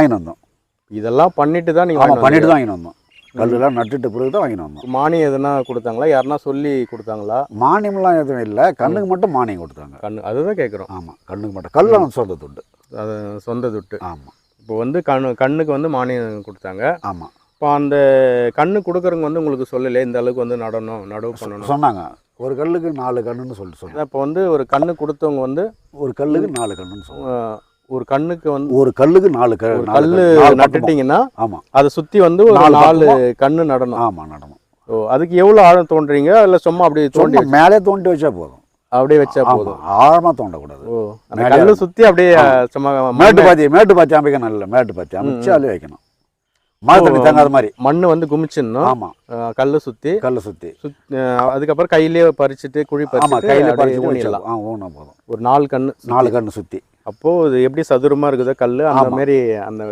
வாங்கிட்டு வந்தோம். இதெல்லாம் பண்ணிட்டு தான் நீங்கள் ஆமாம், பண்ணிட்டு தான் வாங்கிட்டு வந்தோம். கல்லெல்லாம் நட்டுட்டு பிறகு தான் வாங்கிட்டு வந்தோம். மானியம் எதுனா கொடுத்தாங்களா, யாருன்னா சொல்லி கொடுத்தாங்களா? மானியம்லாம் எதுவும் இல்லை, கண்ணுக்கு மட்டும் மானியம் கொடுத்தாங்க. அதுதான் கேட்குறோம். ஆமாம், கண்ணுக்கு மட்டும். கல்லாம் சொந்த துட்டு. அது சொந்த துட்டு. ஆமாம். இப்போ வந்து கண்ணுக்கு வந்து மானியம் கொடுத்தாங்க. ஆமாம். இப்போ அந்த கண்ணு கொடுக்குறவங்க வந்து உங்களுக்கு சொல்லலை இந்த அளவுக்கு வந்து நடவு பண்ணணும் சொன்னாங்க. ஒரு கல்லுக்கு 4 கண்ணுன்னு சொல்லிட்டு இப்போ வந்து ஒரு கண்ணு கொடுத்தவங்க வந்து ஒரு கல்லுக்கு 4 கண்ணுன்னு சொன்னாங்க. ஒரு கண்ணுக்கு வந்து ஒரு கல்லுக்கு 4 கல்லு நட்டுட்டீங்கன்னா ஆமாம், அதை சுற்றி வந்து ஒரு 4 கண்ணு நடணும். ஆமாம், நடணும். ஓ, அதுக்கு எவ்வளோ ஆழம் தோன்றீங்க? இல்லை சும்மா அப்படியே தோண்டி மேலே தோண்டி வச்சா போதும். அப்படியே வச்சா போதும், ஆழமாக தோண்டக்கூடாது. ஓ, அந்த கல்லு சுற்றி அப்படியே சும்மா மேட்டு பாத்தி அமைக்க நல்ல மேட்டு பாத்தி அமைச்சு அள்ளி வைக்கணும். மழை தண்ணி தங்காத மாதிரி மண் வந்து குமிச்சிடணும். ஆமாம், கல்லை சுற்றி அதுக்கப்புறம் கையிலேயே பறிச்சுட்டு குழி பறிச்சுட்டு கையில பறிச்சு ஊனிடலாம். ஊனா போதும். ஒரு 4 கண்ணு கண்ணு சுற்றி. அப்போது இது எப்படி சதுரமாக இருக்குதோ கல் அந்த மாதிரி அந்த